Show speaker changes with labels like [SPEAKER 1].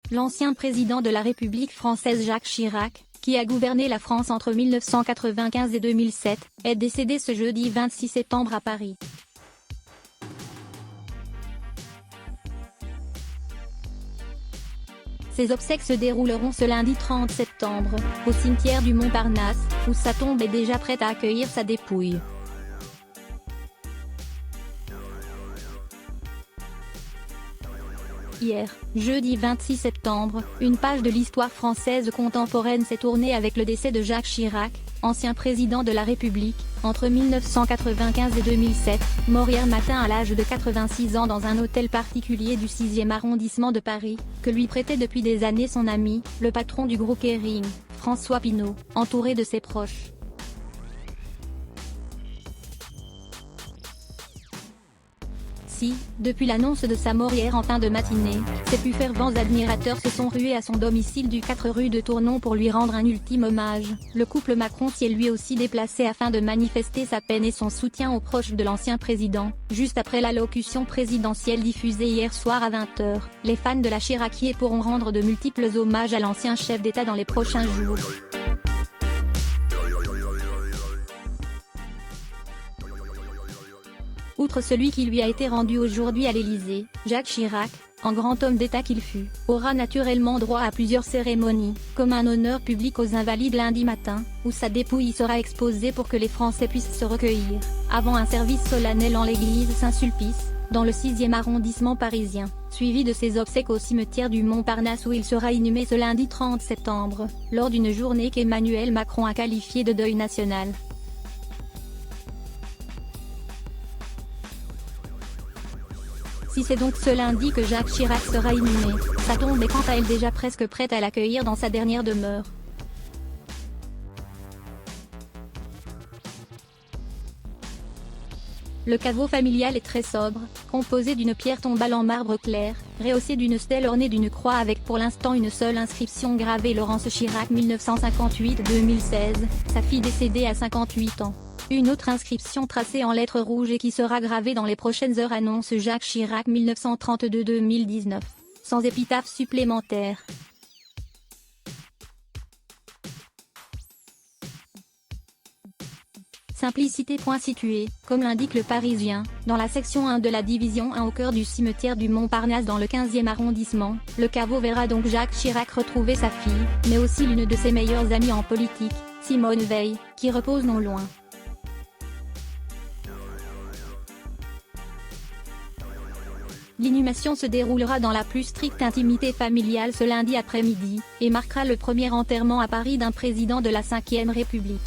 [SPEAKER 1] L'ancien président de la République française Jacques Chirac, qui a gouverné la France entre 1995 et 2007, est décédé ce jeudi 26 septembre à Paris. Ses obsèques se dérouleront ce lundi 30 septembre, au cimetière du Montparnasse, où sa tombe est déjà prête à accueillir sa dépouille. Hier, jeudi 26 septembre, une page de l'histoire française contemporaine s'est tournée avec le décès de Jacques Chirac, ancien président de la République, entre 1995 et 2007, mort hier matin à l'âge de 86 ans dans un hôtel particulier du 6e arrondissement de Paris, que lui prêtait depuis des années son ami, le patron du groupe Kering, François Pinault, entouré de ses proches. Si, depuis l'annonce de sa mort hier en fin de matinée, ses plus fervents admirateurs se sont rués à son domicile du 4 rue de Tournon pour lui rendre un ultime hommage, le couple Macron s'y est lui aussi déplacé afin de manifester sa peine et son soutien aux proches de l'ancien président. Juste après l'allocution présidentielle diffusée hier soir à 20 h, les fans de la Chiraquier pourront rendre de multiples hommages à l'ancien chef d'État dans les prochains jours. Outre celui qui lui a été rendu aujourd'hui à l'Élysée, Jacques Chirac, en grand homme d'État qu'il fut, aura naturellement droit à plusieurs cérémonies, comme un honneur public aux Invalides lundi matin, où sa dépouille sera exposée pour que les Français puissent se recueillir, avant un service solennel en l'église Saint-Sulpice, dans le 6e arrondissement parisien, suivi de ses obsèques au cimetière du Montparnasse où il sera inhumé ce lundi 30 septembre, lors d'une journée qu'Emmanuel Macron a qualifiée de deuil national. Si c'est donc ce lundi que Jacques Chirac sera inhumé, sa tombe est quant à elle déjà presque prête à l'accueillir dans sa dernière demeure. Le caveau familial est très sobre, composé d'une pierre tombale en marbre clair, rehaussée d'une stèle ornée d'une croix avec pour l'instant une seule inscription gravée: Laurence Chirac 1958-2016, sa fille décédée à 58 ans. Une autre inscription tracée en lettres rouges et qui sera gravée dans les prochaines heures annonce Jacques Chirac 1932-2019, sans épitaphe supplémentaire. Simplicité. Situé, comme l'indique Le Parisien, dans la section 1 de la division 1 au cœur du cimetière du Montparnasse dans le 15e arrondissement, le caveau verra donc Jacques Chirac retrouver sa fille, mais aussi l'une de ses meilleures amies en politique, Simone Veil, qui repose non loin. L'inhumation se déroulera dans la plus stricte intimité familiale ce lundi après-midi, et marquera le premier enterrement à Paris d'un président de la Ve République.